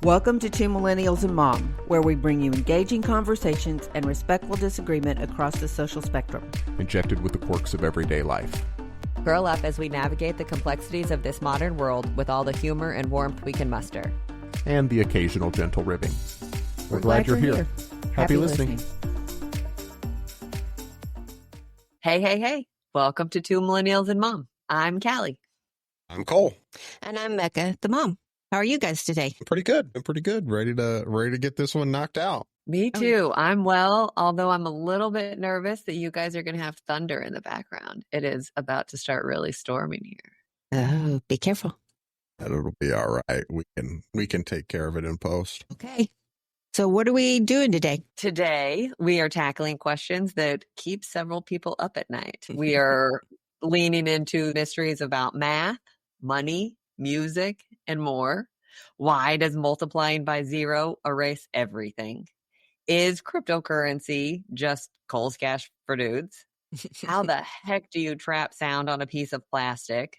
Welcome to Two Millennials and Mom, where we bring you engaging conversations and respectful disagreement across the social spectrum. Injected with the quirks of everyday life. Curl up as we navigate the complexities of this modern world with all the humor and warmth we can muster. And the occasional gentle ribbing. We're glad you're here. Happy listening. Hey. Welcome to Two Millennials and Mom. I'm Callie. I'm Cole. And I'm Mecca, the mom. How are you guys today? I'm pretty good. Ready to get this one knocked out. Me too. I'm well, although I'm a little bit nervous that you guys are going to have thunder in the background. It is about to start really storming here. Oh, be careful. It'll be all right. We can take care of it in post. Okay. So what are we doing today? Today, we are tackling questions that keep several people up at night. We are leaning into mysteries about math, money, music, and more. Why does multiplying by zero erase everything? Is cryptocurrency just Cole's Cash for dudes? How the heck do you trap sound on a piece of plastic?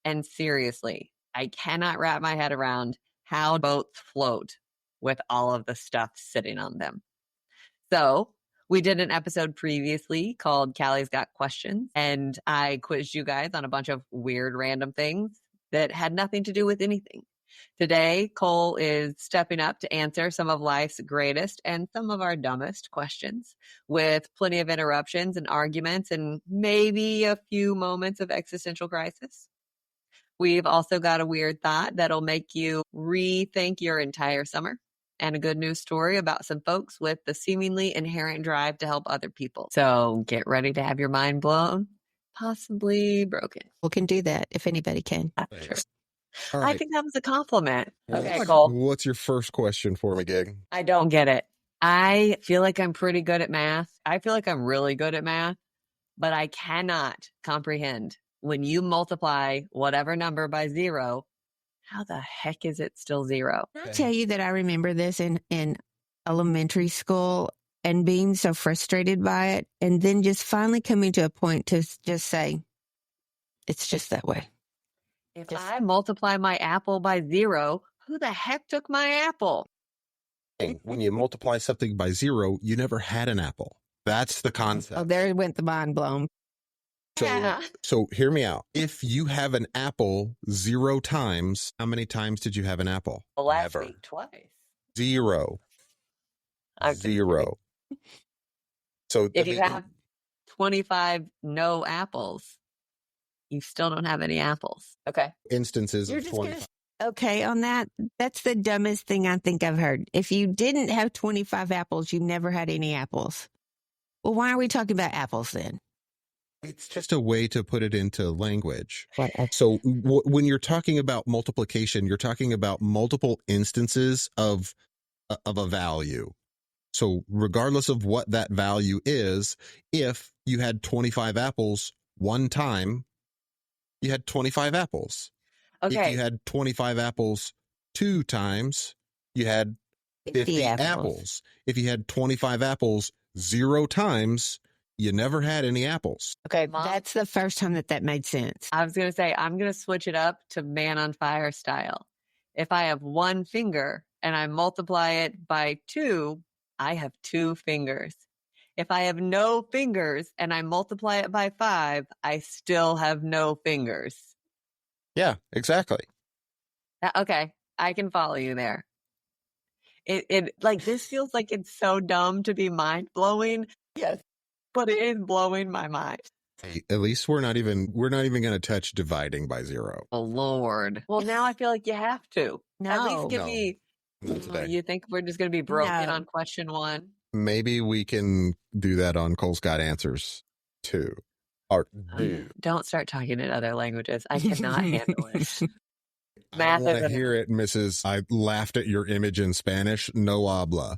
And seriously, I cannot wrap my head around how boats float with all of the stuff sitting on them. So we did an episode previously called Callie's Got Questions, and I quizzed you guys on a bunch of weird random things that had nothing to do with anything. Today, Cole is stepping up to answer some of life's greatest and some of our dumbest questions, with plenty of interruptions and arguments and maybe a few moments of existential crisis. We've also got a weird thought that'll make you rethink your entire summer, and a good news story about some folks with the seemingly inherent drive to help other people. So get ready to have your mind blown, possibly broken. We can do that if anybody can. Sure. All right. I think that was a compliment. Okay, What's- Cole. What's your first question for me, Gig? I don't get it. I feel like I'm pretty good at math. I feel like I'm really good at math, but I cannot comprehend when you multiply whatever number by zero, how the heck is it still zero? I'll tell you that I remember this in elementary school and being so frustrated by it, and then just finally coming to a point to just say, it's just that way. If I multiply my apple by zero, who the heck took my apple? When you multiply something by zero, you never had an apple. That's the concept. Oh, there went the mind blown. So hear me out. If you have an apple 0 times, how many times did you have an apple? Last Never. week, twice. 0. I'm 0. So If you have 25 no apples, you still don't have any apples. Okay. instances You're of just 25. Okay, on that, that's the dumbest thing I think I've heard. If you didn't have 25 apples, you never had any apples. Well, why are we talking about apples then? It's just a way to put it into language. Whatever. So when you're talking about multiplication, you're talking about multiple instances of a value. So regardless of what that value is, if you had 25 apples one time, you had 25 apples. Okay. If you had 25 apples 2 times, you had 50 apples. If you had 25 apples 0 times, you never had any apples. Okay, Mom. That's the first time that made sense. I was going to say, I'm going to switch it up to Man on Fire style. If I have one finger and I multiply it by 2, I have 2 fingers. If I have no fingers and I multiply it by 5, I still have no fingers. Yeah, exactly. Okay, I can follow you there. It like, this feels like it's so dumb to be mind blowing. Yes, but it is blowing my mind. Hey, at least we're not even going to touch dividing by 0. Oh Lord. Well, now I feel like you have to. At least give No. me. Not today. You think we're just going to be broken No. on question 1? Maybe we can do that on Cole's Got Answers too. Or Don't start talking in other languages. I cannot handle it. I Math want to isn't- hear it, Mrs. I laughed at your image in Spanish. No habla.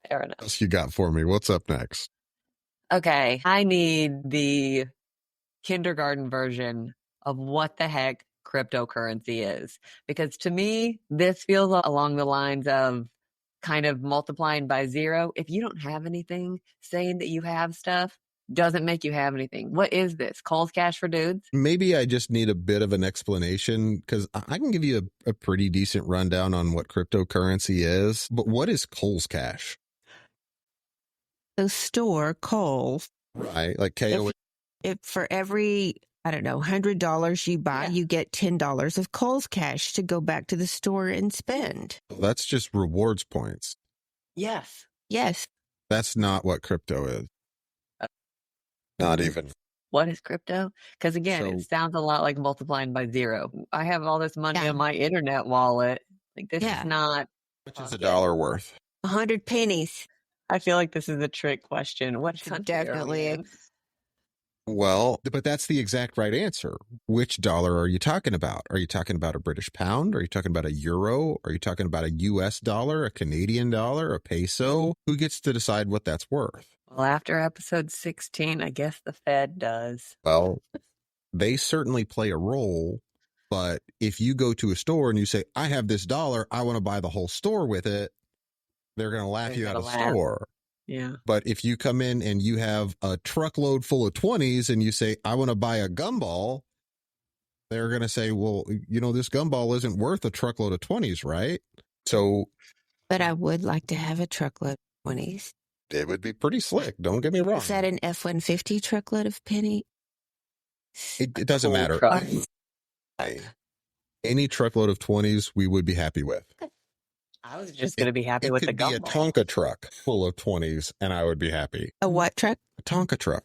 Fair enough. What else you got for me? What's up next? Okay, I need the kindergarten version of what the heck cryptocurrency is. Because to me, this feels along the lines of kind of multiplying by 0. If you don't have anything, saying that you have stuff doesn't make you have anything. What is this? Cole's Cash for dudes? Maybe I just need a bit of an explanation, because I can give you a pretty decent rundown on what cryptocurrency is. But what is Cole's Cash? So store Kohl's. Right. Like KO. If for every, I don't know, $100 you buy, you get $10 of Kohl's Cash to go back to the store and spend. That's just rewards points. Yes. Yes. That's not what crypto is. Not even. What is crypto? Because again, it sounds a lot like multiplying by zero. I have all this money in my internet wallet. Like, this is not. Which is $1 worth? 100 pennies. I feel like this is a trick question. What country Definitely. are we in? Well, but that's the exact right answer. Which dollar are you talking about? Are you talking about a British pound? Are you talking about a euro? Are you talking about a US dollar, a Canadian dollar, a peso? Who gets to decide what that's worth? Well, after episode 16, I guess the Fed does. Well, they certainly play a role, but if you go to a store and you say, I have this dollar, I want to buy the whole store with it, they're going to laugh you out of the store. Yeah. But if you come in and you have a truckload full of 20s and you say, I want to buy a gumball, they're going to say, well, you know, this gumball isn't worth a truckload of 20s, right? So. But I would like to have a truckload of 20s. It would be pretty slick. Don't get me wrong. Is that an F-150 truckload of penny? It doesn't matter. Any truckload of 20s we would be happy with. I was just going to be happy with the gumball. It could be a Tonka truck full of 20s and I would be happy. A what truck? A Tonka truck.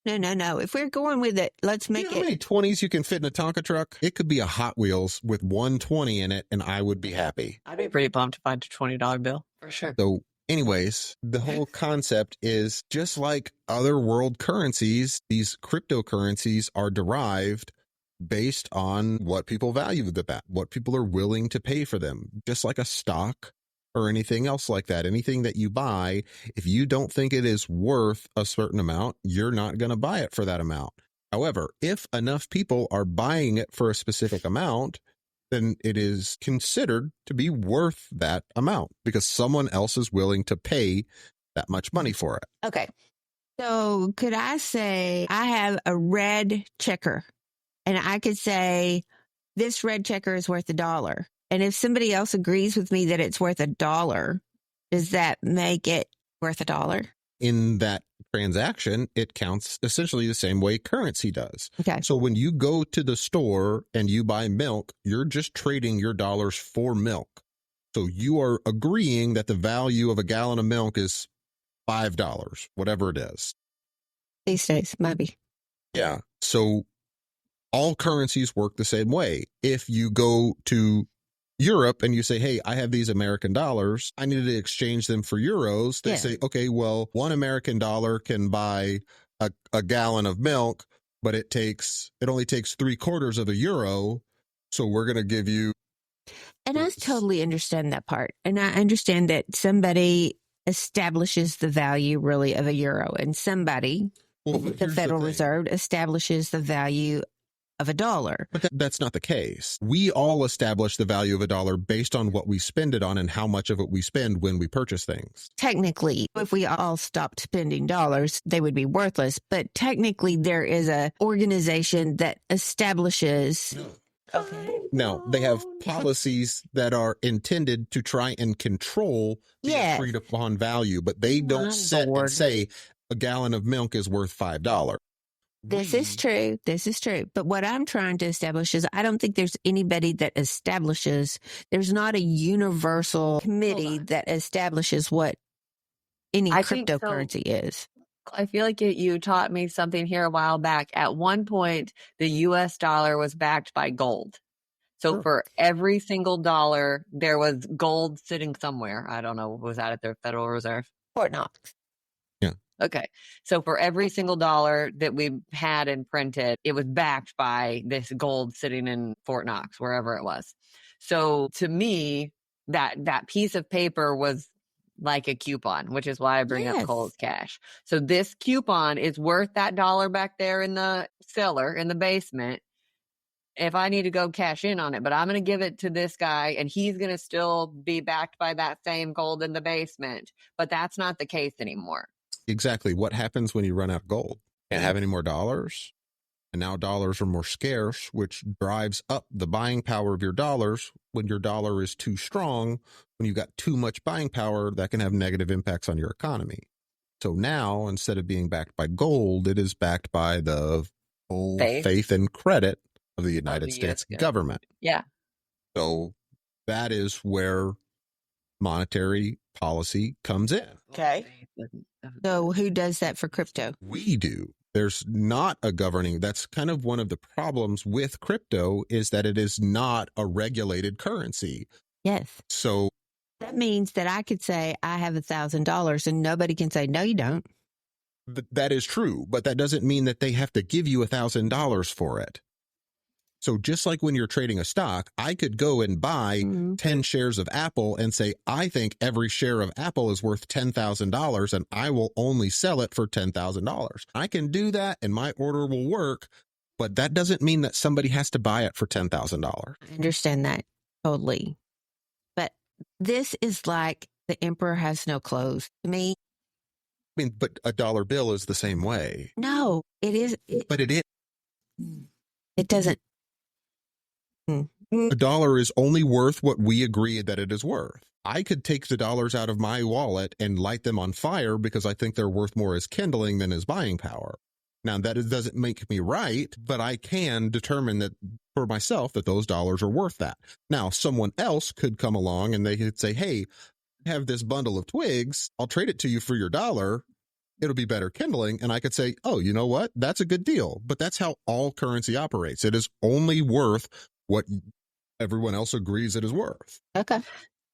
No. If we're going with it, let's make it. How many 20s you can fit in a Tonka truck? It could be a Hot Wheels with 120 in it and I would be happy. I'd be pretty pumped to find a $20 bill. For sure. So anyways, the whole concept is just like other world currencies, these cryptocurrencies are derived based on what people value them at, what people are willing to pay for them, just like a stock or anything else like that. Anything that you buy, if you don't think it is worth a certain amount, you're not going to buy it for that amount. However, if enough people are buying it for a specific amount, then it is considered to be worth that amount because someone else is willing to pay that much money for it. Okay. So could I say I have a red checker and I could say this red checker is worth $1. And if somebody else agrees with me that it's worth $1, does that make it worth $1? In that transaction, it counts essentially the same way currency does. Okay. So when you go to the store and you buy milk, you're just trading your dollars for milk. So you are agreeing that the value of a gallon of milk is $5, whatever it is. These days, maybe. Yeah. So all currencies work the same way. If you go to Europe and you say, hey, I have these American dollars, I need to exchange them for euros. They say, okay, well, $1 American dollar can buy a gallon of milk, but it only takes 3/4 of a euro. So we're going to give you. And I totally understand that part. And I understand that somebody establishes the value really of a euro and somebody, the Federal Reserve, establishes the value of $1. But that's not the case. We all establish the value of $1 based on what we spend it on and how much of it we spend when we purchase things. Technically, if we all stopped spending dollars, they would be worthless. But technically, there is an organization that establishes. Okay. No, they have policies that are intended to try and control the agreed upon value, but they don't set and say a gallon of milk is worth $5. This is true. This is true. But what I'm trying to establish is I don't think there's anybody that establishes, there's not a universal committee that establishes what any cryptocurrency is. I feel like you taught me something here a while back. At one point, the U.S. dollar was backed by gold. So for every single dollar, there was gold sitting somewhere. I don't know. Was that at the Federal Reserve? Fort Knox. Yeah. Okay. So for every single dollar that we had and printed, it was backed by this gold sitting in Fort Knox, wherever it was. So to me, that piece of paper was like a coupon, which is why I bring up Cole's Cash. So this coupon is worth that $1 back there in the cellar, in the basement, if I need to go cash in on it. But I'm going to give it to this guy, and he's going to still be backed by that same gold in the basement. But that's not the case anymore. exactly what happens when you run out of gold. Can't have any more dollars. And now dollars are more scarce, which drives up the buying power of your dollars. When your dollar is too strong, when you've got too much buying power, that can have negative impacts on your economy. So now, instead of being backed by gold, it is backed by the full faith and credit of the United States government. Yeah. So that is where monetary policy comes in. Okay. So who does that for crypto? We do. There's not a governing. That's kind of one of the problems with crypto, is that it is not a regulated currency. Yes. So that means that I could say I have $1,000 and nobody can say, no, you don't. That is true, but that doesn't mean that they have to give you $1,000 for it. So just like when you're trading a stock, I could go and buy 10 shares of Apple and say, I think every share of Apple is worth $10,000 and I will only sell it for $10,000. I can do that and my order will work, but that doesn't mean that somebody has to buy it for $10,000. I understand that totally. But this is like the emperor has no clothes to me. I mean, but a dollar bill is the same way. No, it is. But it is. It doesn't. A dollar is only worth what we agree that it is worth. I could take the dollars out of my wallet and light them on fire because I think they're worth more as kindling than as buying power. Now, that doesn't make me right, but I can determine that for myself that those dollars are worth that. Now, someone else could come along and they could say, hey, I have this bundle of twigs. I'll trade it to you for your dollar. It'll be better kindling. And I could say, oh, you know what? That's a good deal. But that's how all currency operates. It is only worth what everyone else agrees it is worth. Okay.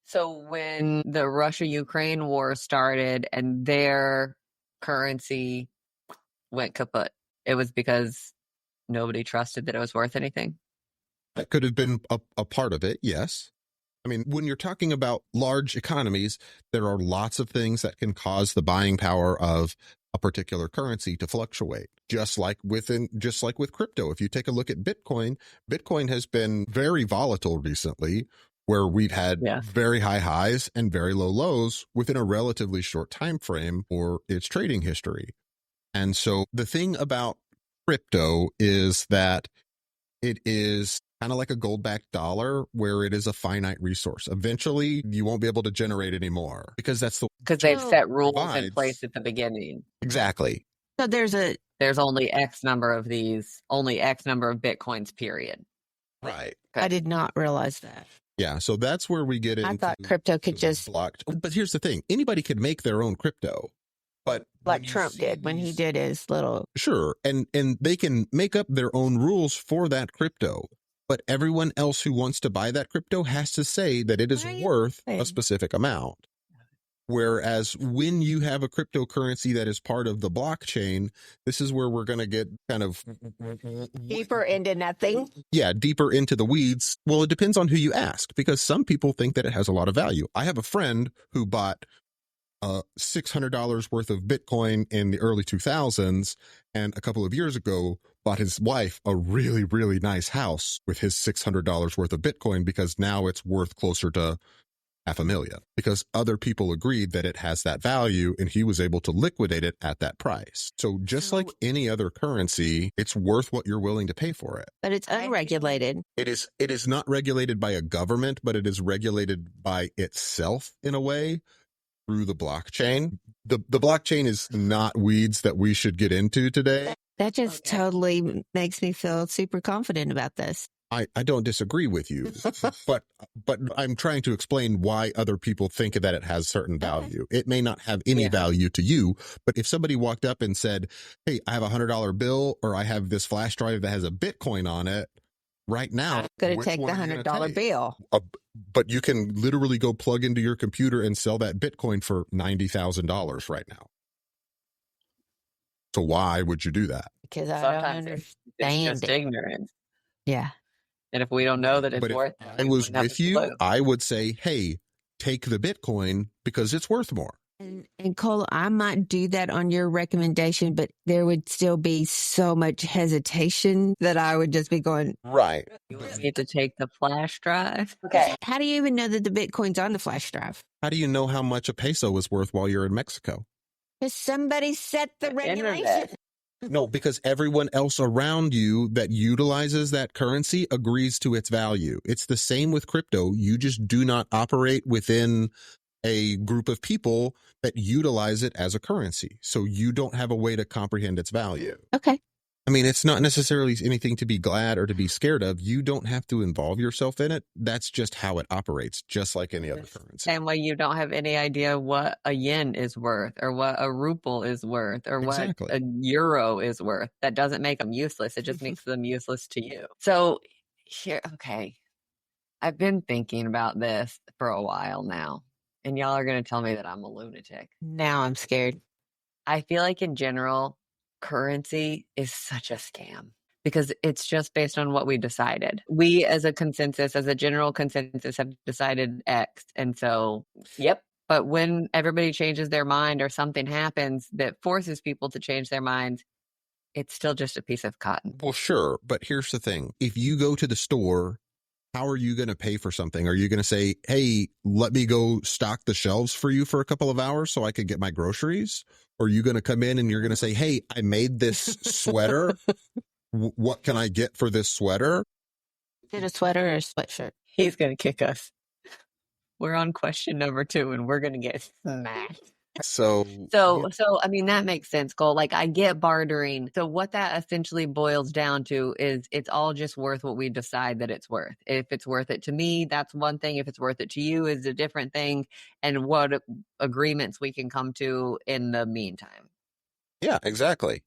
So when the Russia-Ukraine war started and their currency went kaput, it was because nobody trusted that it was worth anything? That could have been a part of it, yes. I mean, when you're talking about large economies, there are lots of things that can cause the buying power of a particular currency to fluctuate, just like with crypto. If you take a look at Bitcoin has been very volatile recently, where we've had very high highs and very low lows within a relatively short time frame for its trading history. And so the thing about crypto is that it is kind of like a gold-backed dollar, where it is a finite resource. Eventually, you won't be able to generate any more because they've set rules in place at the beginning. Exactly. So there's only X number of Bitcoins, period. Right. I did not realize that. Yeah, so that's where we get into. I thought crypto could just blocked. But here's the thing: anybody could make their own crypto. But like Trump did when he did his little. Sure. And they can make up their own rules for that crypto. But everyone else who wants to buy that crypto has to say that it is worth a specific amount. Whereas when you have a cryptocurrency that is part of the blockchain, this is where we're going to get kind of deeper into nothing. Yeah, deeper into the weeds. Well, it depends on who you ask, because some people think that it has a lot of value. I have a friend who bought $600 worth of Bitcoin in the early 2000s, and a couple of years ago bought his wife a really, really nice house with his $600 worth of Bitcoin, because now it's worth closer to $500,000, because other people agreed that it has that value and he was able to liquidate it at that price. So just like any other currency, it's worth what you're willing to pay for it. But it's unregulated. It is not regulated by a government, but it is regulated by itself in a way, through the blockchain. The blockchain is not weeds that we should get into today. That just totally makes me feel super confident about this. I don't disagree with you, but I'm trying to explain why other people think that it has certain value. It may not have any value to you, but if somebody walked up and said, hey, I have $100 bill, or I have this flash drive that has a Bitcoin on it, right now, I'm going to take the $100 bill. But you can literally go plug into your computer and sell that Bitcoin for $90,000 right now. So why would you do that? Because I don't understand. It's just ignorance. Yeah. And if we don't know that it's worth it, I was with you, I would say, hey, take the Bitcoin because it's worth more. And Cole, I might do that on your recommendation, but there would still be so much hesitation that I would just be going, right. You need to take the flash drive. Okay. How do you even know that the Bitcoin's on the flash drive? How do you know how much a peso is worth while you're in Mexico? Because somebody set the regulation. Internet. No, because everyone else around you that utilizes that currency agrees to its value. It's the same with crypto. You just do not operate within a group of people that utilize it as a currency. So you don't have a way to comprehend its value. Okay. I mean, it's not necessarily anything to be glad or to be scared of. You don't have to involve yourself in it. That's just how it operates, just like any other currency. Same way you don't have any idea what a yen is worth or what a ruble is worth or what Exactly. a euro is worth. That doesn't make them useless. It just makes them useless to you. So here, okay, I've been thinking about this for a while now, and y'all are going to tell me that I'm a lunatic. Now I'm scared. I feel like in general, currency is such a scam because it's just based on what we decided. We as a consensus, as a general consensus, have decided X. And so, yep. But when everybody changes their mind or something happens that forces people to change their minds, it's still just a piece of cotton. Well, sure. But here's the thing. If you go to the store, how are you going to pay for something? Are you going to say, hey, let me go stock the shelves for you for a couple of hours so I could get my groceries? Or are you going to come in and you're going to say, hey, I made this sweater. What can I get for this sweater? Is it a sweater or a sweatshirt? He's going to kick us. We're on question number 2 and we're going to get smacked. So I mean, that makes sense, Cole. Like, I get bartering. So what that essentially boils down to is it's all just worth what we decide that it's worth. If it's worth it to me, that's one thing. If it's worth it to you is a different thing. And what agreements we can come to in the meantime. yeah, exactly.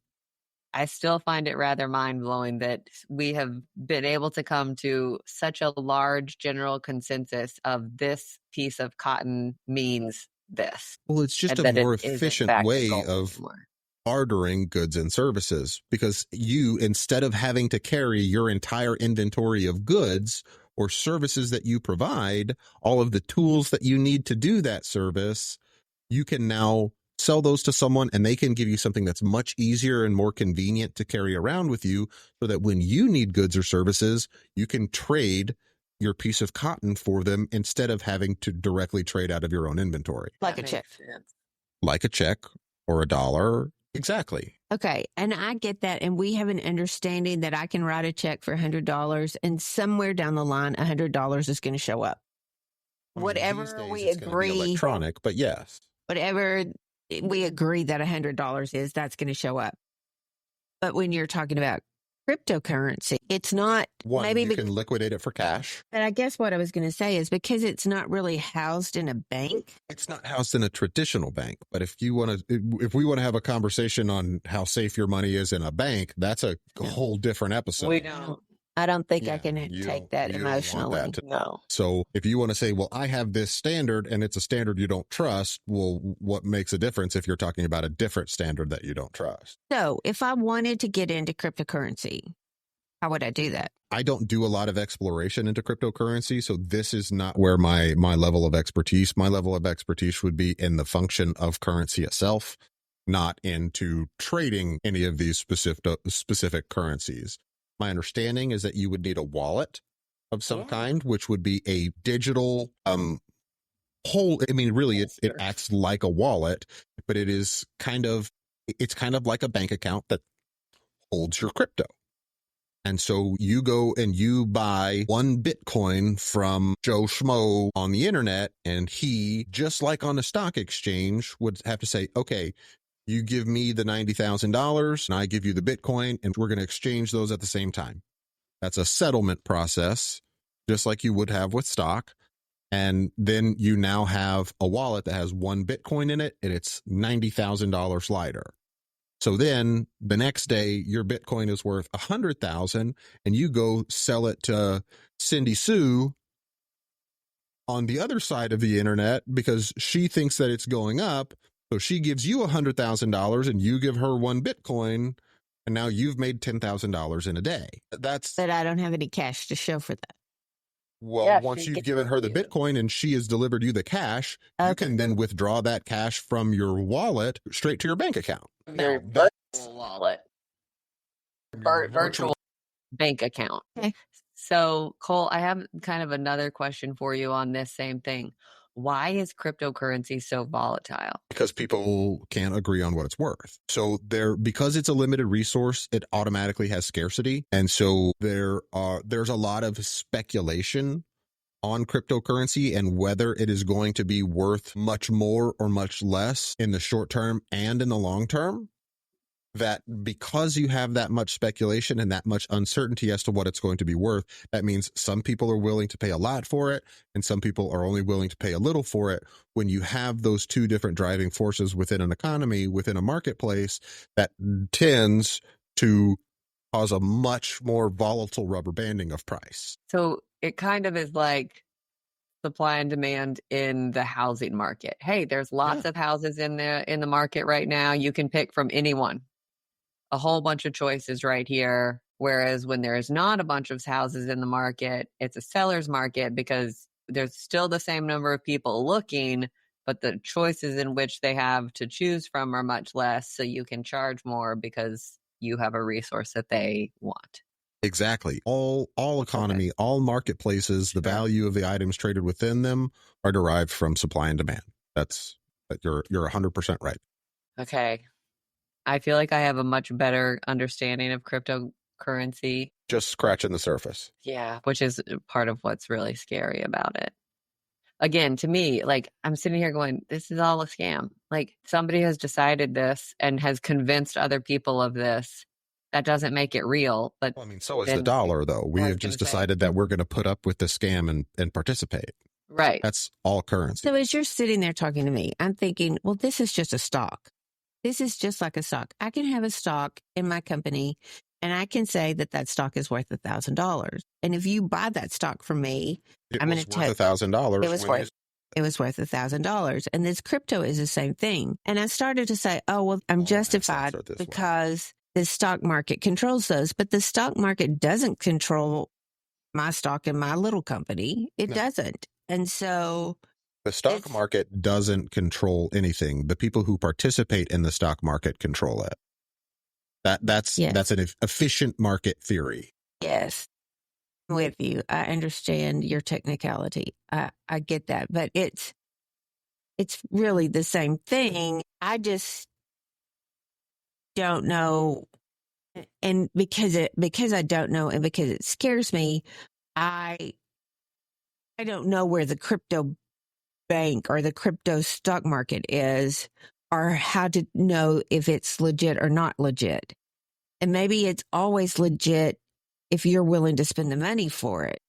I still find it rather mind-blowing that we have been able to come to such a large general consensus of this piece of cotton means this. Well, it's just and a that more it isn't efficient way practical of anymore. bartering goods and services, because you, instead of having to carry your entire inventory of goods or services that you provide, all of the tools that you need to do that service, you can now sell those to someone and they can give you something that's much easier and more convenient to carry around with you, so that when you need goods or services, you can trade your piece of cotton for them instead of having to directly trade out of your own inventory. Like That a check. makes sense. Like a check or a dollar. Exactly. Okay. And I get that. And we have an understanding that I can write a check for $100 and somewhere down the line, $100 is going to show up. Whatever These days we it's gonna be agree, electronic, but yes. whatever we agree that $100 is, that's going to show up. But when you're talking about cryptocurrency, it's not One, maybe you can liquidate it for cash. but I guess what I was going to say is because it's not really housed in a bank. It's not housed in a traditional bank, but if we want to have a conversation on how safe your money is in a bank, that's a whole different episode. We don't. I don't think I Yeah, can you take don't- that you don't want emotionally. that to- No. So if you want to say, well, I have this standard and it's a standard you don't trust, well, what makes a difference if you're talking about a different standard that you don't trust? So if I wanted to get into cryptocurrency, how would I do that? I don't do a lot of exploration into cryptocurrency, so this is not where my level of expertise. My level of expertise would be in the function of currency itself, not into trading any of these specific currencies. My understanding is that you would need a wallet of some kind, which would be a digital whole. I mean, really, it acts like a wallet, but it's kind of like a bank account that holds your crypto. And so you go and you buy 1 Bitcoin from Joe Schmo on the internet, and he, just like on the stock exchange, would have to say, okay, you give me the $90,000 and I give you the Bitcoin, and we're going to exchange those at the same time. That's a settlement process, just like you would have with stock. And then you now have a wallet that has 1 Bitcoin in it, and it's $90,000 lighter. So then the next day, your Bitcoin is worth 100,000, and you go sell it to Cindy Sue on the other side of the internet because she thinks that it's going up. So she gives you $100,000 and you give her 1 Bitcoin, and now you've made $10,000 in a day. But I don't have any cash to show for that. Well, Yeah, once she you've gets given her the you. Bitcoin and she has delivered you the cash, you Okay. can then withdraw that cash from your wallet straight to your bank account. Your virtual wallet. Virtual bank account. Okay. So, Cole, I have kind of another question for you on this same thing. why is cryptocurrency so volatile? Because people can't agree on what it's worth. So because it's a limited resource, it automatically has scarcity. And so there's a lot of speculation on cryptocurrency and whether it is going to be worth much more or much less in the short term and in the long term. That because you have that much speculation and that much uncertainty as to what it's going to be worth, that means some people are willing to pay a lot for it and some people are only willing to pay a little for it. When you have those two different driving forces within an economy, within a marketplace, that tends to cause a much more volatile rubber banding of price. So it kind of is like supply and demand in the housing market. Hey, there's lots of houses in the market right now. You can pick from anyone. A whole bunch of choices right here. Whereas when there is not a bunch of houses in the market, it's a seller's market because there's still the same number of people looking, but the choices in which they have to choose from are much less. So you can charge more because you have a resource that they want. Exactly. All economy, all marketplaces, the value of the items traded within them are derived from supply and demand. You're 100% right. Okay. I feel like I have a much better understanding of cryptocurrency. Just scratching the surface. Yeah, which is part of what's really scary about it. Again, to me, like I'm sitting here going, this is all a scam. Like somebody has decided this and has convinced other people of this. That doesn't make it real. But well, I mean, so is the dollar, though. We have just decided that we're going to put up with the scam and participate. Right. That's all currency. So as you're sitting there talking to me, I'm thinking, well, this is just a stock. This is just like a stock. I can have a stock in my company and I can say that stock is worth $1,000. And if you buy that stock from me, I'm going to tell $1,000. It was worth $1,000. And this crypto is the same thing. And I started to say, oh, well, I'm justified because the stock market controls those. But the stock market doesn't control my stock in my little company. It doesn't. And so the stock market doesn't control anything. The people who participate in the stock market control it. That's an efficient market theory. Yes. I'm with you. I understand your technicality. I get that. But it's really the same thing. I just don't know. And because I don't know and because it scares me, I don't know where the crypto bank or the crypto stock market is or how to know if it's legit or not legit. And maybe it's always legit if you're willing to spend the money for it.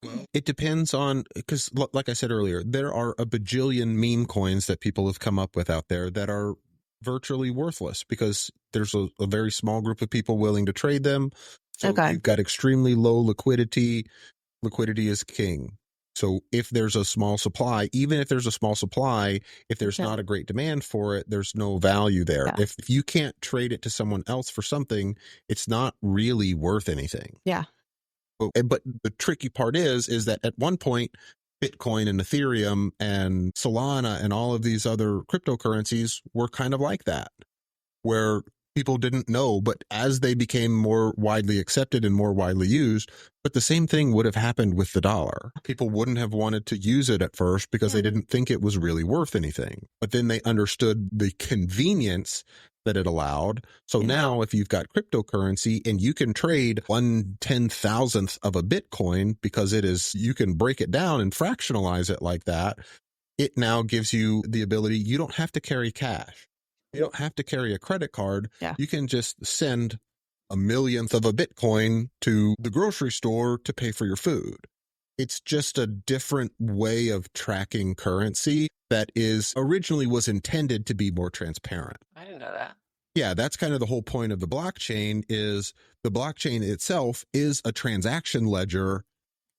Well, it depends on, because like I said earlier, there are a bajillion meme coins that people have come up with out there that are virtually worthless because there's a very small group of people willing to trade them. So you've got extremely low liquidity. Liquidity is king. So if there's a small supply, even if there's a small supply, if there's not a great demand for it, there's no value there. Yeah. If you can't trade it to someone else for something, it's not really worth anything. Yeah. But the tricky part is that at one point, Bitcoin and Ethereum and Solana and all of these other cryptocurrencies were kind of like that, where people didn't know, but as they became more widely accepted and more widely used, but the same thing would have happened with the dollar. People wouldn't have wanted to use it at first because they didn't think it was really worth anything. But then they understood the convenience that it allowed. So now if you've got cryptocurrency and you can trade 1/10,000th of a Bitcoin because you can break it down and fractionalize it like that, it now gives you the ability, you don't have to carry cash. You don't have to carry a credit card. Yeah. You can just send 1/1,000,000th of a Bitcoin to the grocery store to pay for your food. It's just a different way of tracking currency that originally was intended to be more transparent. I didn't know that. Yeah, that's kind of the whole point of the blockchain is the blockchain itself is a transaction ledger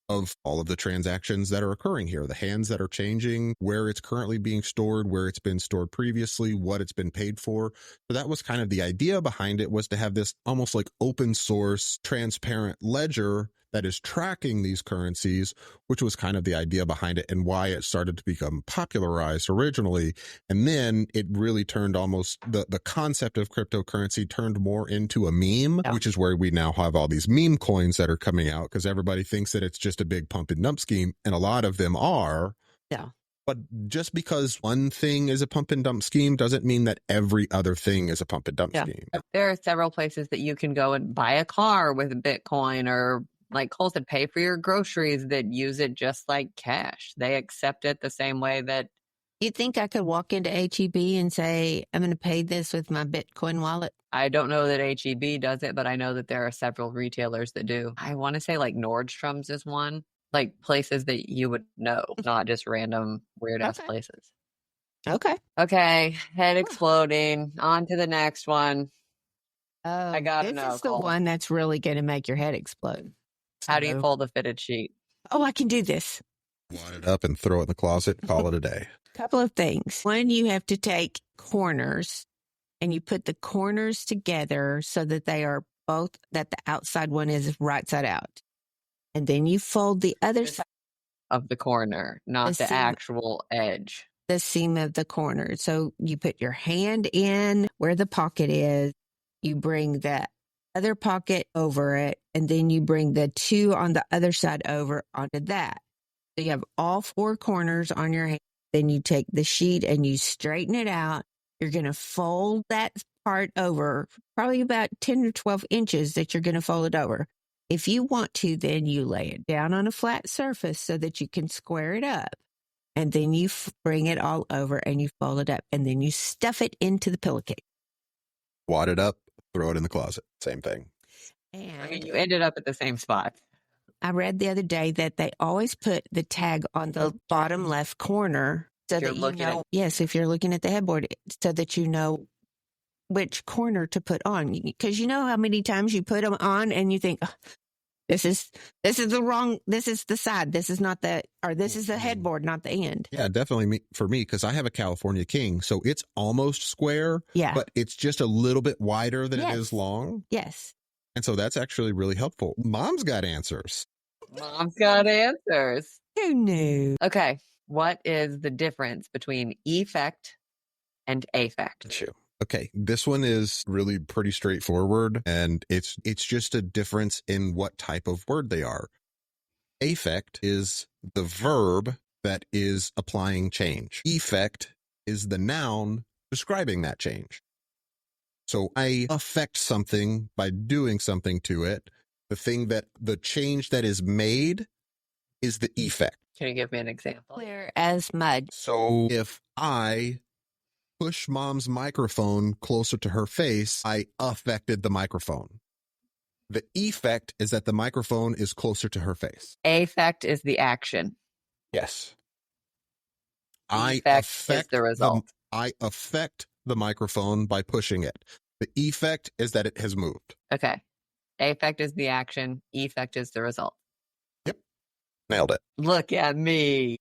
of all of the transactions that are occurring here, the hands that are changing, where it's currently being stored, where it's been stored previously, what it's been paid for. So that was kind of the idea behind it, was to have this almost like open source, transparent ledger that is tracking these currencies, which was kind of the idea behind it and why it started to become popularized originally. And then it really turned almost, the concept of cryptocurrency turned more into a meme, which is where we now have all these meme coins that are coming out because everybody thinks that it's just a big pump and dump scheme. And a lot of them are. Yeah. But just because one thing is a pump and dump scheme doesn't mean that every other thing is a pump and dump scheme. There are several places that you can go and buy a car with Bitcoin, or like Cole said, pay for your groceries that use it just like cash. They accept it the same way that. You think I could walk into HEB and say, I'm going to pay this with my Bitcoin wallet? I don't know that HEB does it, but I know that there are several retailers that do. I want to say like Nordstrom's is one. Like places that you would know, not just random weird ass places. Okay. Head exploding. On to the next one. Oh, I gotta this know, is the Cole. one that's really going to make your head explode. How do you fold a fitted sheet? Oh, I can do this. Wad it up and throw it in the closet. Call it a day. Couple of things. One, you have to take corners and you put the corners together so that they are both, that the outside one is right side out. And then you fold the other side of the corner, not the actual edge. The seam of the corner. So you put your hand in where the pocket is. You bring the other pocket over it, and then you bring the two on the other side over onto that. So you have all four corners on your hand. Then you take the sheet and you straighten it out. You're going to fold that part over, probably about 10 or 12 inches that you're going to fold it over. If you want to, then you lay it down on a flat surface so that you can square it up. And then you bring it all over and you fold it up. And then you stuff it into the pillowcase. Wad it up, throw it in the closet. Same thing. And you ended up at the same spot. I read the other day that they always put the tag on the bottom left corner so that you know. Yes, if you're looking at the headboard, so that you know which corner to put on. Because you know how many times you put them on and you think, oh, this is the wrong, this is the side, this is not the, or this is the headboard, not the end. Yeah, definitely for me, because I have a California King, so it's almost square, but it's just a little bit wider than it is long. Yes. And so that's actually really helpful. Mom's got answers. Who knew? Okay. What is the difference between effect and affect? Okay, this one is really pretty straightforward, and it's just a difference in what type of word they are. Affect is the verb that is applying change. Effect is the noun describing that change. So I affect something by doing something to it. The change that is made is the effect. Can you give me an example? Clear as mud. So if I push Mom's microphone closer to her face, I affected the microphone. The effect is that the microphone is closer to her face. Affect is the action. Yes. I affect the result. I affect the microphone by pushing it. The effect is that it has moved. Okay. Affect is the action. Effect is the result. Yep. Nailed it. Look at me.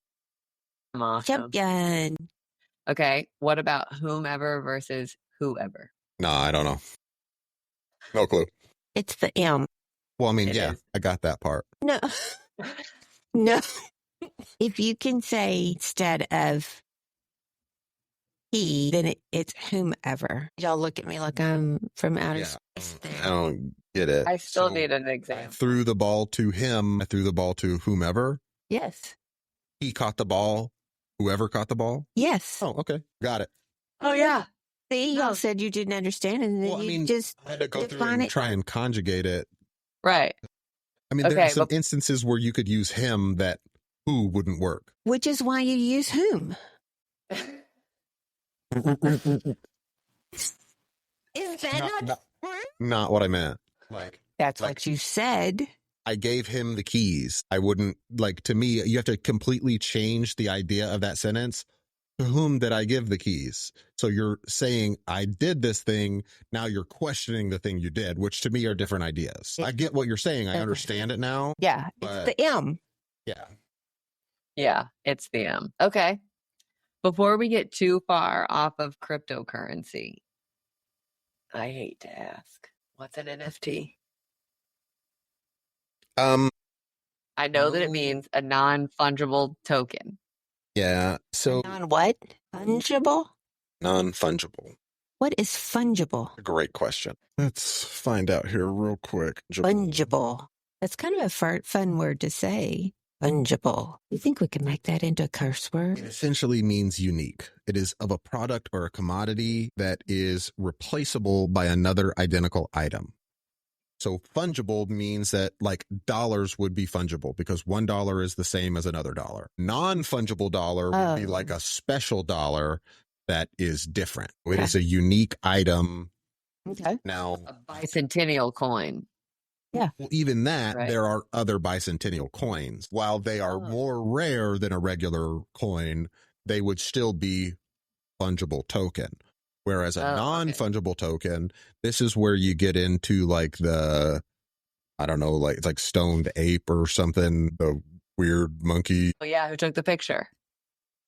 I'm awesome. Champion. Okay. What about whomever versus whoever? No, I don't know. No clue. It's the M. Well, I mean, I got that part. No. No. If you can say instead of he, then it's whomever. Y'all look at me like I'm from outer space. I don't get it. I still need an example. I threw the ball to him. I threw the ball to whomever. Yes. He caught the ball. Whoever caught the ball? Yes. Oh, okay. Got it. Oh, yeah. See, y'all said you didn't understand, and then just I had to go through and try and conjugate it. Right. I mean, there are some instances where you could use him that who wouldn't work. Which is why you use whom. Is that not what I meant? That's what you said. I gave him the keys. I wouldn't, to me, you have to completely change the idea of that sentence. To whom did I give the keys? So you're saying I did this thing. Now you're questioning the thing you did, which to me are different ideas. I get what you're saying. I understand it now. Yeah. It's the M. Yeah. Yeah. It's the M. Okay. Before we get too far off of cryptocurrency, I hate to ask, what's an NFT? I know that it means a non-fungible token. Yeah. So Non-what? Fungible? Non-fungible. What is fungible? Great question. Let's find out here real quick. Fungible. That's kind of a fun word to say. Non-fungible. You think we can make that into a curse word? It essentially means unique. It is of a product or a commodity that is replaceable by another identical item. So fungible means that like dollars would be fungible because $1 is the same as another dollar. Non-fungible dollar would be like a special dollar that is different. It is a unique item. Okay. Now, A bicentennial coin. Yeah. Well, even that, Right. there are other bicentennial coins. While they are more rare than a regular coin, they would still be fungible token. Whereas a non-fungible token, this is where you get into like the, I don't know, like it's like stoned ape or something, the weird monkey. Oh yeah, who took the picture?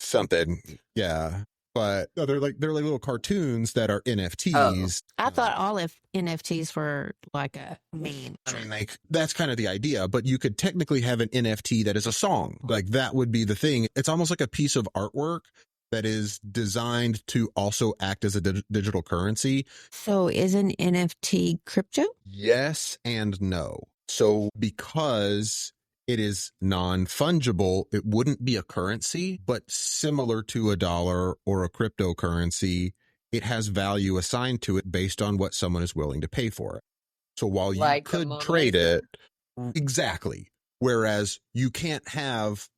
Something. Yeah. But no, they're like little cartoons that are NFTs. I thought all NFTs were like a meme. I mean, like that's kind of the idea, but you could technically have an NFT that is a song. Like that would be the thing. It's almost like a piece of artwork that is designed to also act as a digital currency. So is an NFT crypto? Yes and no. So because it is non-fungible, it wouldn't be a currency, but similar to a dollar or a cryptocurrency, it has value assigned to it based on what someone is willing to pay for it. So while you Like could trade it, exactly. Whereas you can't have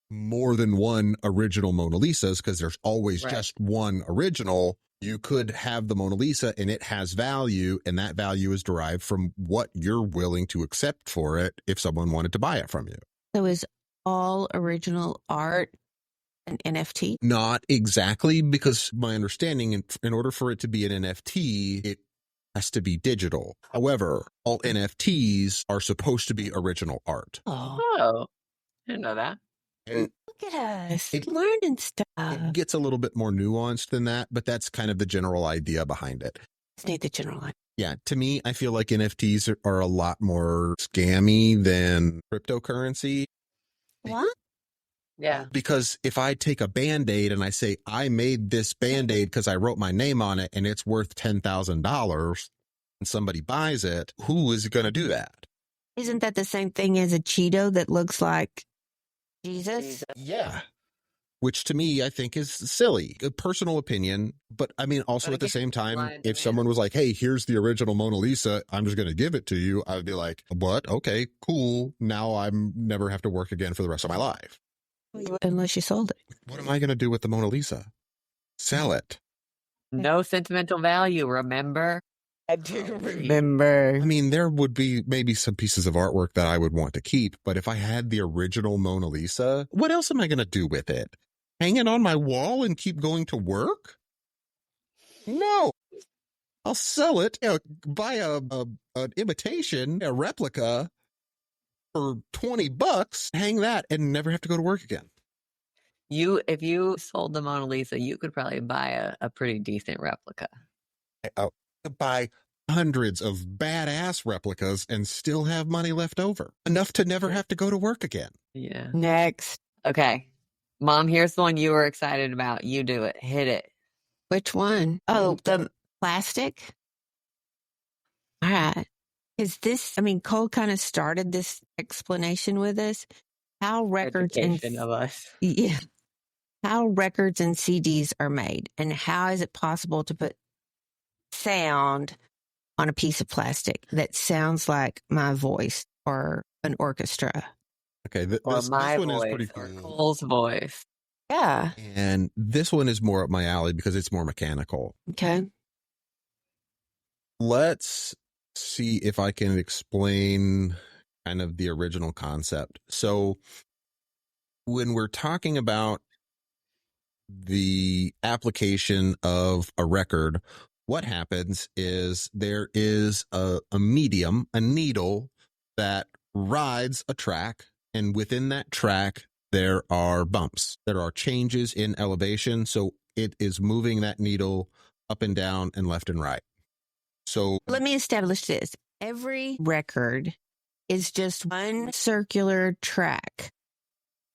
more than one original Mona Lisas because there's always just one original. You could have the Mona Lisa and it has value, and that value is derived from what you're willing to accept for it if someone wanted to buy it from you. So is all original art an NFT? Not exactly, because my understanding, in order for it to be an NFT, it has to be digital. However, all NFTs are supposed to be original art. Oh, I didn't know that. And look at us learning stuff. it gets a little bit more nuanced than that, but that's kind of the general idea behind it. Let's need the general idea. Yeah, to me, I feel like NFTs are a lot more scammy than cryptocurrency. What? Yeah. Because if I take a Band-Aid and I say, I made this Band-Aid because I wrote my name on it and it's worth $10,000 and somebody buys it, who is going to do that? Isn't that the same thing as a Cheeto that looks like Jesus? Yeah. Which to me, I think is silly. A personal opinion. But I mean, also at the same time, if someone was like, hey, here's the original Mona Lisa, I'm just going to give it to you, I'd be like, what? Okay, cool. Now I'm never have to work again for the rest of my life. Unless you sold it. What am I going to do with the Mona Lisa? Sell it. No sentimental value, remember? I do remember. I mean, there would be maybe some pieces of artwork that I would want to keep, but if I had the original Mona Lisa, what else am I going to do with it? Hang it on my wall and keep going to work? No. I'll sell it, buy an imitation, a replica for $20, hang that and never have to go to work again. If you sold the Mona Lisa, you could probably buy a pretty decent replica. I could buy hundreds of badass replicas and still have money left over. Enough to never have to go to work again. Yeah. Next. Okay. Mom, here's the one you were excited about. You do it. Hit it. Which one? Oh, the plastic? All right. Is this, I mean, Cole kind of started this explanation with us. How records Education of us. yeah, how records and CDs are made, and how is it possible to put sound on a piece of plastic that sounds like my voice or an orchestra? Okay, this My one is voice pretty or cool. Cole's voice. Yeah. And this one is more up my alley because it's more mechanical. Okay. Let's see if I can explain kind of the original concept. So when we're talking about the application of a record, what happens is there is a medium, a needle that rides a track, and within that track, there are bumps. There are changes in elevation, so it is moving that needle up and down and left and right. So Let me establish this. Every record is just one circular track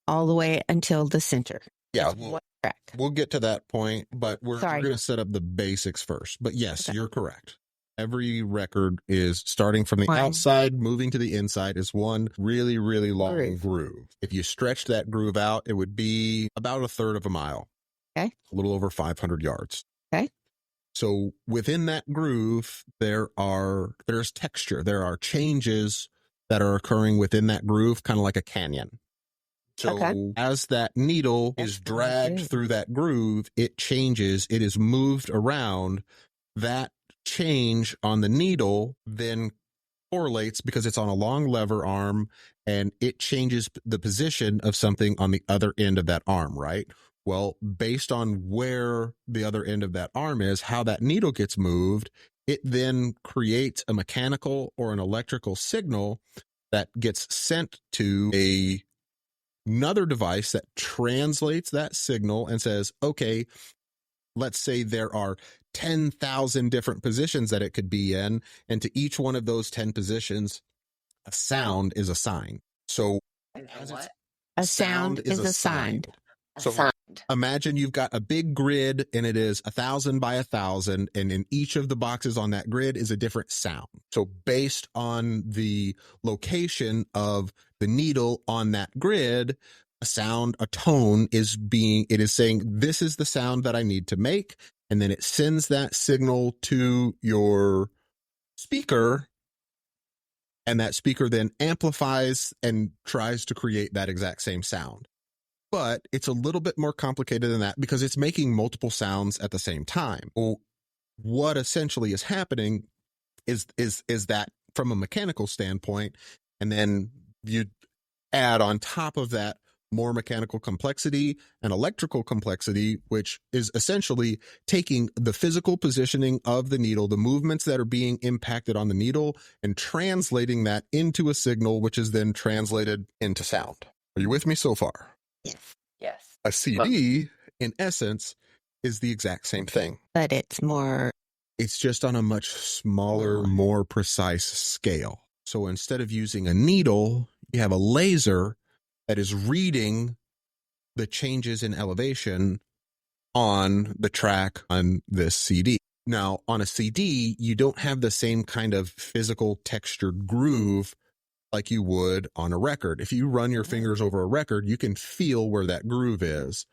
all the way until the center. yeah, One track. we'll get to that point, but we're Sorry. going to set up the basics first. But yes, Okay. you're correct. Every record is starting from the outside, moving to the inside is one really, really long groove. If you stretch that groove out, it would be about a third of a mile. Okay. A little over 500 yards. Okay. So within that groove, there's texture. There are changes that are occurring within that groove, kind of like a canyon. So as that needle is dragged through that groove, it changes. It is moved around. That change on the needle then correlates because it's on a long lever arm, and it changes the position of something on the other end of that arm, right? Well, based on where the other end of that arm is, how that needle gets moved, it then creates a mechanical or an electrical signal that gets sent to another device that translates that signal and says, okay, let's say there are 10,000 different positions that it could be in, and to each one of those 10 positions, a sound is assigned. So a sound is assigned. So imagine you've got a big grid and it is 1,000 by 1,000, and in each of the boxes on that grid is a different sound. So based on the location of the needle on that grid, a tone is saying, this is the sound that I need to make. And then it sends that signal to your speaker, and that speaker then amplifies and tries to create that exact same sound. But it's a little bit more complicated than that because it's making multiple sounds at the same time. Well, what essentially is happening is that from a mechanical standpoint, and then you add on top of that more mechanical complexity and electrical complexity, which is essentially taking the physical positioning of the needle, the movements that are being impacted on the needle, and translating that into a signal, which is then translated into sound. Are you with me so far? Yes. A CD, in essence, is the exact same thing. But it's just on a much smaller, more precise scale. So instead of using a needle, you have a laser that is reading the changes in elevation on the track on this CD. Now, on a CD, you don't have the same kind of physical textured groove like you would on a record. If you run your fingers over a record, you can feel where that groove is.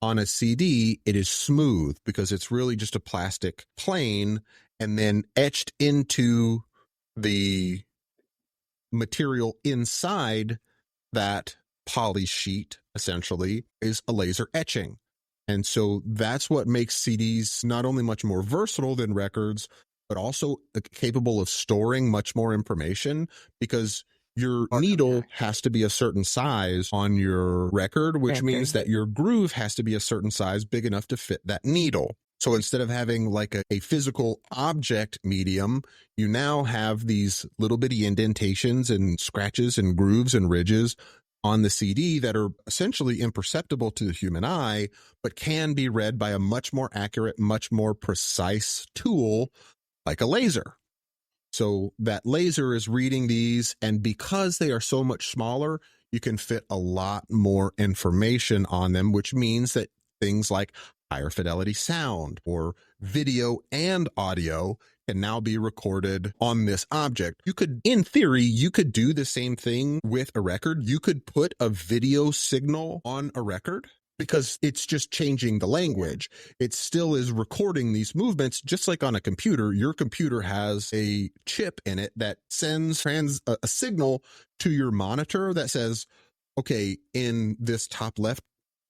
On a CD, it is smooth because it's really just a plastic plane, and then etched into the material inside that poly sheet, essentially, is a laser etching. And so that's what makes CDs not only much more versatile than records, but also capable of storing much more information, because your needle has to be a certain size on your record, which means that your groove has to be a certain size, big enough to fit that needle. So instead of having like a physical object medium, you now have these little bitty indentations and scratches and grooves and ridges on the CD that are essentially imperceptible to the human eye, but can be read by a much more accurate, much more precise tool like a laser. So that laser is reading these, and because they are so much smaller, you can fit a lot more information on them, which means that things like higher fidelity sound or video and audio can now be recorded on this object. In theory, you could do the same thing with a record. You could put a video signal on a record, because it's just changing the language. It still is recording these movements, just like on a computer. Your computer has a chip in it that sends a signal to your monitor that says, okay, in this top left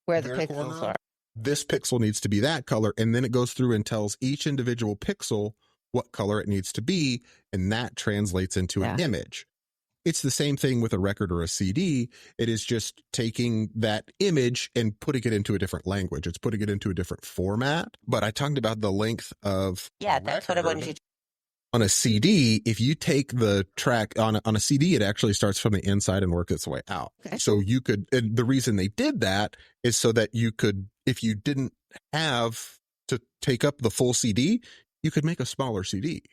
where the pixels are, this pixel needs to be that color. And then it goes through and tells each individual pixel what color it needs to be, and that translates into an image. It's the same thing with a record or a CD. It is just taking that image and putting it into a different language. It's putting it into a different format. But I talked about the length of that's what I wanted you to. On a CD, if you take the track on a CD, it actually starts from the inside and works its way out. Okay. So you could, and the reason they did that is so that you could, if you didn't have to take up the full CD, you could make a smaller CD.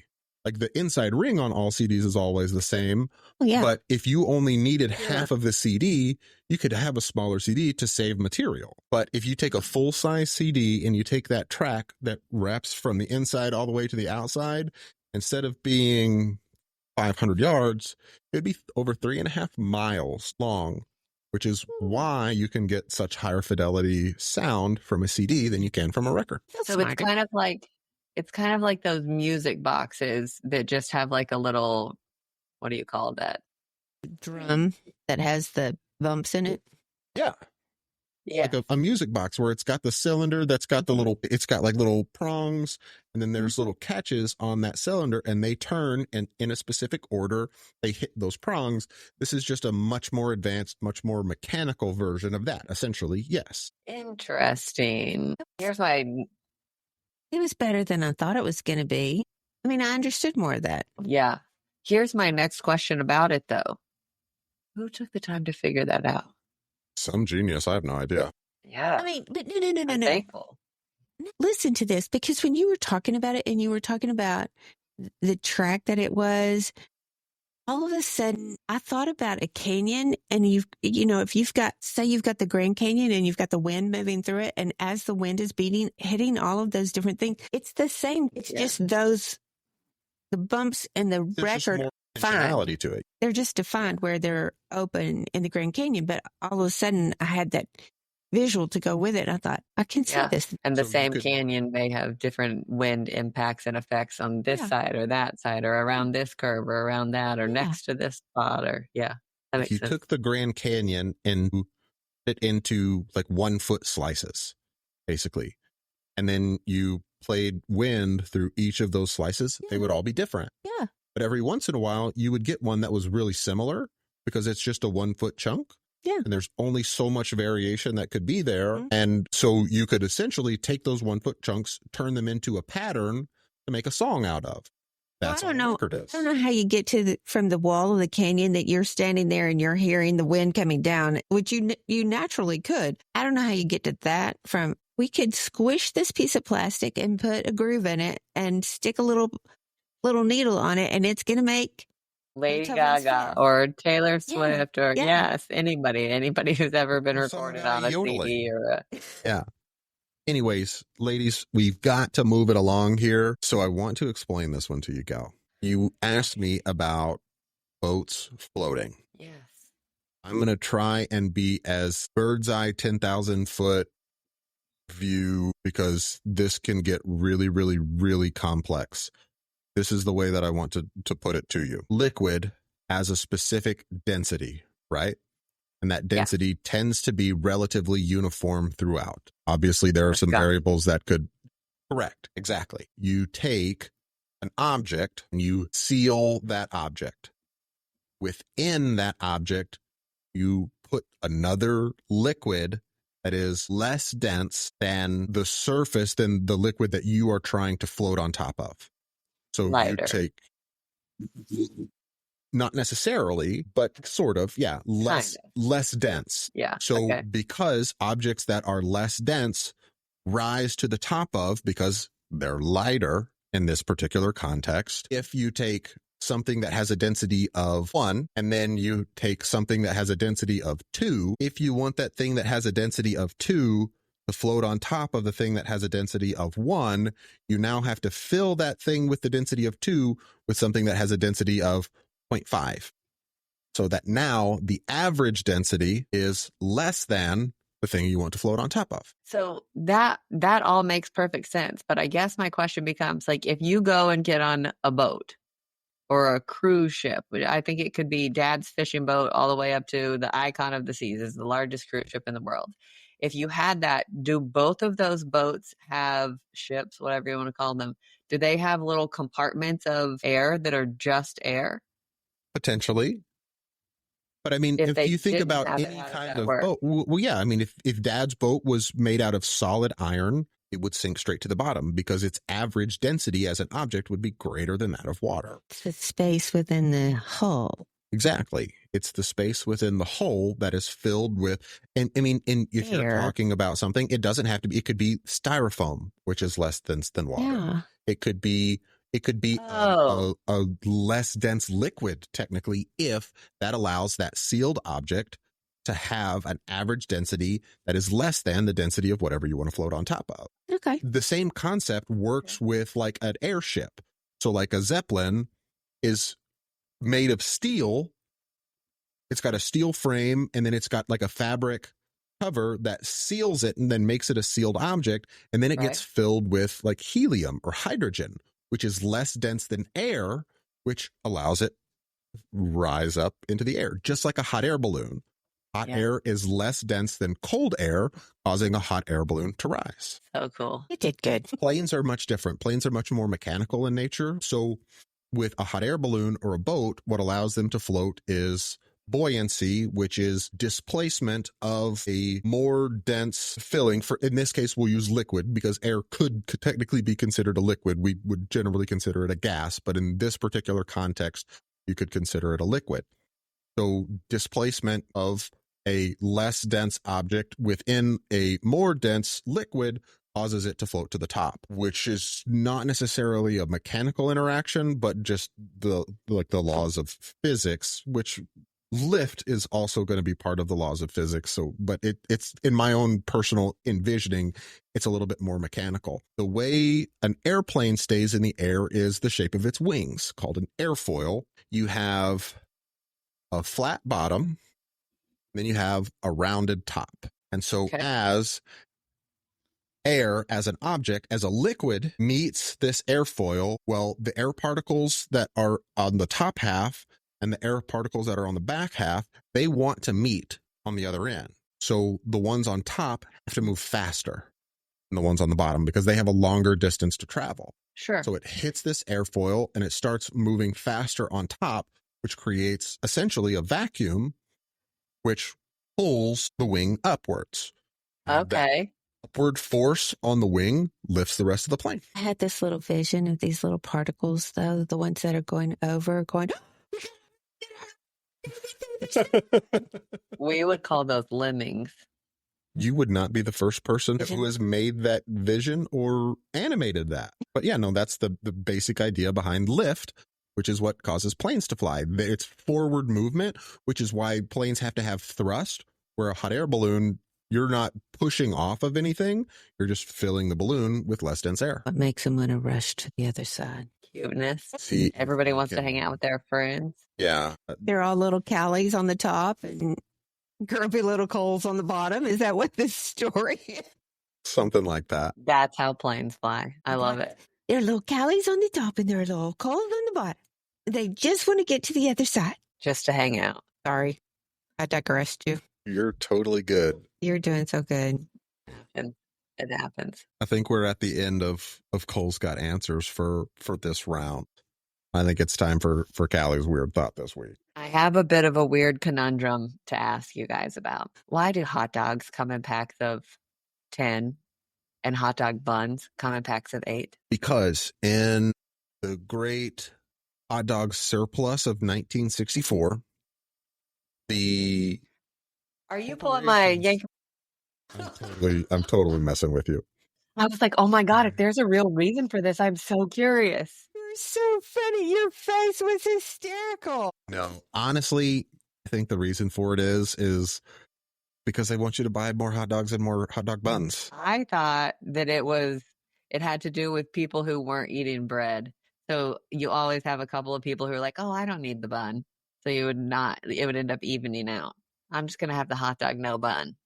Like the inside ring on all CDs is always the same. But if you only needed half of the CD, you could have a smaller CD to save material. But if you take a full size CD and you take that track that wraps from the inside all the way to the outside, instead of being 500 yards, it'd be over 3.5 miles long, which is why you can get such higher fidelity sound from a CD than you can from a record. So it's kind of like those music boxes that just have like a little, what do you call that? Drum that has the bumps in it. Yeah. Yeah. Like a music box where it's got the cylinder that's got it's got like little prongs, and then there's little catches on that cylinder, and they turn in a specific order. They hit those prongs. This is just a much more advanced, much more mechanical version of that, essentially. Yes. Interesting. Here's why. It was better than I thought it was going to be. I mean, I understood more of that. Yeah. Here's my next question about it, though. Who took the time to figure that out? Some genius. I have no idea. Yeah. I mean, but I'm no. thankful. Listen to this, because when you were talking about it and you were talking about the track that it was, all of a sudden I thought about a canyon, and if you've got the Grand Canyon and you've got the wind moving through it, and as the wind is hitting all of those different things, it's the same. It's just the bumps and the record functionality to it. They're just defined where they're open in the Grand Canyon, but all of a sudden I had that visual to go with it. I thought, I can see this. And the same canyon may have different wind impacts and effects on this side or that side, or around this curve or around that, or next to this spot, or that makes sense. If you took the Grand Canyon and put it into like 1 foot slices, basically, and then you played wind through each of those slices, they would all be different. Yeah. But every once in a while, you would get one that was really similar because it's just a 1 foot chunk. Yeah. And there's only so much variation that could be there. Mm-hmm. And so you could essentially take those 1 foot chunks, turn them into a pattern to make a song out of. That's I don't know how you get from the wall of the canyon that you're standing there and you're hearing the wind coming down, which you naturally could. I don't know how you get to that from. We could squish this piece of plastic and put a groove in it and stick a little needle on it, and it's going to make Lady Gaga or Taylor Swift or anybody who's ever been recorded on a CD or Yeah. Anyways, ladies, we've got to move it along here. So I want to explain this one to you, Gal. You asked me about boats floating. Yes. I'm going to try and be as bird's eye 10,000 foot view, because this can get really, really, really complex. This is the way that I want to put it to you. Liquid has a specific density, right? And that density tends to be relatively uniform throughout. Obviously, there are some variables that could correct. Exactly. You take an object and you seal that object. Within that object, you put another liquid that is less dense than the surface, than the liquid that you are trying to float on top of. So lighter. You take, not necessarily, but sort of, less dense. Yeah. So because objects that are less dense rise to the top of, because they're lighter in this particular context, if you take something that has a density of 1, and then you take something that has a density of 2, if you want that thing that has a density of 2 to float on top of the thing that has a density of 1, you now have to fill that thing with the density of 2 with something that has a density of 0.5. So that now the average density is less than the thing you want to float on top of. So that all makes perfect sense. But I guess my question becomes, like, if you go and get on a boat or a cruise ship, I think it could be Dad's fishing boat all the way up to the Icon of the Seas, is the largest cruise ship in the world. If you had that, do both of those boats have ships, whatever you want to call them? Do they have little compartments of air that are just air? Potentially. But I mean, if you think about any kind of boat, I mean, if Dad's boat was made out of solid iron, it would sink straight to the bottom because its average density as an object would be greater than that of water. It's the space within the hull. Exactly. It's the space within the hull that is filled with, and I mean, if you're talking about something, it doesn't have to be, it could be styrofoam, which is less dense than water. Yeah. It could be a less dense liquid, technically, if that allows that sealed object to have an average density that is less than the density of whatever you want to float on top of. Okay. The same concept works with like an airship. So like a Zeppelin is made of steel. It's got a steel frame, and then it's got like a fabric cover that seals it and then makes it a sealed object. And then it gets filled with like helium or hydrogen, which is less dense than air, which allows it to rise up into the air, just like a hot air balloon. Hot air is less dense than cold air, causing a hot air balloon to rise. So cool. You did good. Planes are much different. Planes are much more mechanical in nature. So with a hot air balloon or a boat, what allows them to float is buoyancy, which is displacement of a more dense filling. For in this case, we'll use liquid because air could technically be considered a liquid. We would generally consider it a gas, but in this particular context, you could consider it a liquid. So displacement of a less dense object within a more dense liquid causes it to float to the top, which is not necessarily a mechanical interaction, but just the laws of physics, which lift is also going to be part of the laws of physics. So, but it's in my own personal envisioning, it's a little bit more mechanical. The way an airplane stays in the air is the shape of its wings, called an airfoil. You have a flat bottom, then you have a rounded top. And so as air as an object, as a liquid meets this airfoil, well, the air particles that are on the top half and the air particles that are on the back half, they want to meet on the other end. So the ones on top have to move faster than the ones on the bottom because they have a longer distance to travel. Sure. So it hits this airfoil and it starts moving faster on top, which creates essentially a vacuum, which pulls the wing upwards. Okay. That upward force on the wing lifts the rest of the plane. I had this little vision of these little particles, though, the ones that are going over, going, We would call those lemmings. You would not be the first person who has made that vision or animated that. But yeah, no, that's the basic idea behind lift, which is what causes planes to fly. It's forward movement, which is why planes have to have thrust, where a hot air balloon, you're not pushing off of anything. You're just filling the balloon with less dense air. what makes them want to rush to the other side? Cuteness. See, Everybody wants to hang out with their friends. yeah. They're all little Callies on the top and grumpy little Coles on the bottom. Is that what this story is? Something like that. That's how planes fly. I love it. There are little Callies on the top and there are little Coles on the bottom. They just want to get to the other side. Just to hang out. Sorry, I digressed you. You're totally good. You're doing so good. And it happens. I think we're at the end of Cole's Got Answers for this round. I think it's time for Callie's weird thought this week. I have a bit of a weird conundrum to ask you guys about. Why do hot dogs come in packs of 10 and hot dog buns come in packs of 8? Because in the great hot dog surplus of 1964, the Are you pulling my Yankee? I'm totally messing with you. I was like, oh my God, if there's a real reason for this, I'm so curious. You're so funny. Your face was hysterical. No, honestly, I think the reason for it is because they want you to buy more hot dogs and more hot dog buns. I thought that it had to do with people who weren't eating bread. So you always have a couple of people who are like, oh, I don't need the bun. So it would end up evening out. I'm just going to have the hot dog, no bun.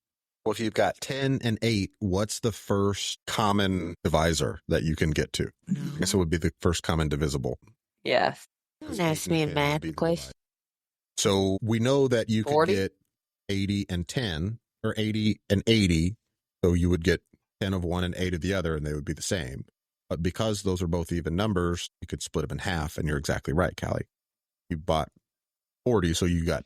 Well, if you've got 10 and 8, what's the first common divisor that you can get to? I guess it would be the first common divisible. Yes. Don't ask me a math question. So we know that you 40? could get 80 and 10, or 80 and 80. So you would get 10 of one and 8 of the other, and they would be the same. But because those are both even numbers, you could split them in half, and you're exactly right, Callie. You bought 40, so you got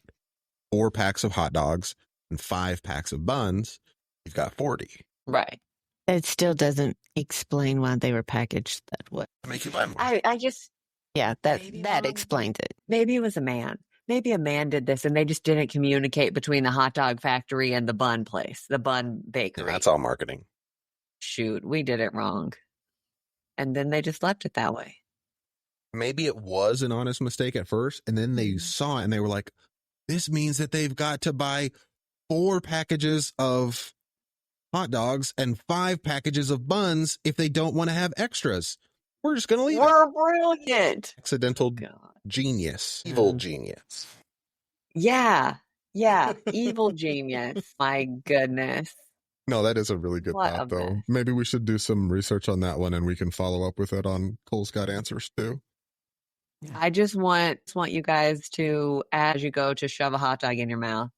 4 packs of hot dogs and 5 packs of buns. You've got 40. Right. It still doesn't explain why they were packaged that way. To make you buy more. I just, Yeah, that explains it. maybe it was a man. Maybe a man did this and they just didn't communicate between the hot dog factory and the bun place, the bun bakery. And that's all marketing. Shoot, we did it wrong. And then they just left it that way. Maybe it was an honest mistake at first, and then they saw it and they were like, this means that they've got to buy 4 packages of hot dogs and 5 packages of buns if they don't want to have extras. We're just going to leave it. We're brilliant. Accidental God. genius. Evil genius. Yeah. Yeah. Evil genius. My goodness. No, that is a really good What a thought, though. mess. Maybe we should do some research on that one, and we can follow up with it on Cole's Got Answers, too. I just want you guys to, as you go to shove a hot dog in your mouth,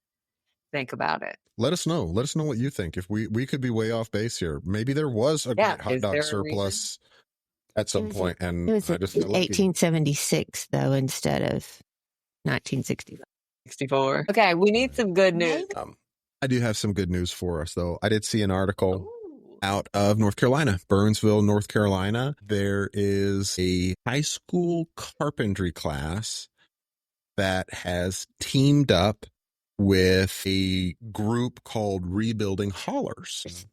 think about it. Let us know. Let us know what you think. If we could be way off base here. Maybe there was a great hot is dog there a surplus at some point, and It was I just feel lucky. 1876, though, instead of 1965. 64. Okay, we need some good news. I do have some good news for us, though. I did see an article out of North Carolina, Burnsville, North Carolina. There is a high school carpentry class that has teamed up with a group called Rebuilding Hollers.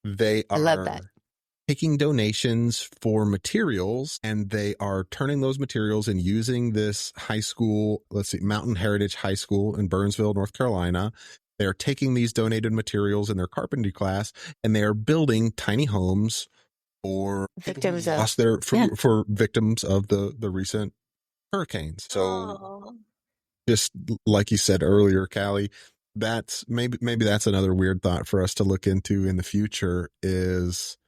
They I love that. taking donations for materials, and they are turning those materials and using this high school, Mountain Heritage High School in Burnsville, North Carolina. They're taking these donated materials in their carpentry class, and they are building tiny homes for Victims for victims of the recent hurricanes. So, just like you said earlier, Callie, that's maybe that's another weird thought for us to look into in the future, is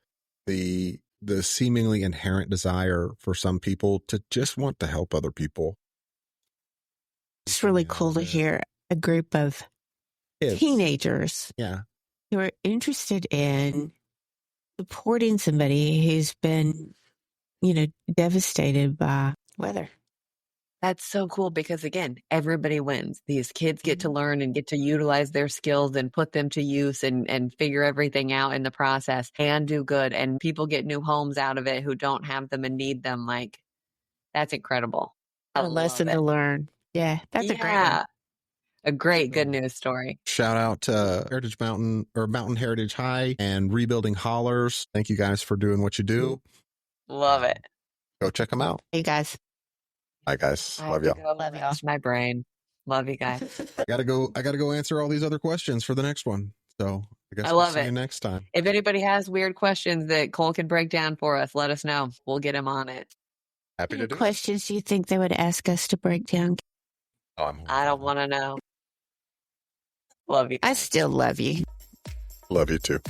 the seemingly inherent desire for some people to just want to help other people. It's really cool to hear a group of teenagers who are interested in supporting somebody who's been, devastated by weather. That's so cool because, again, everybody wins. These kids get to learn and get to utilize their skills and put them to use and figure everything out in the process and do good. And people get new homes out of it who don't have them and need them. Like, that's incredible. A lesson to learn. Yeah, that's a great one. A great good news story. Shout out to Mountain Heritage High and Rebuilding Hollers. Thank you guys for doing what you do. Love it. Go check them out. Hey, guys. Bye, guys. Love y'all. Love y'all. My brain. Love you guys. I gotta go answer all these other questions for the next one. So I guess we'll see you next time. If anybody has weird questions that Cole can break down for us, let us know. We'll get him on it. Happy to do it. Questions do you think they would ask us to break down? I don't want to know. Love you. I still love you. Love you too.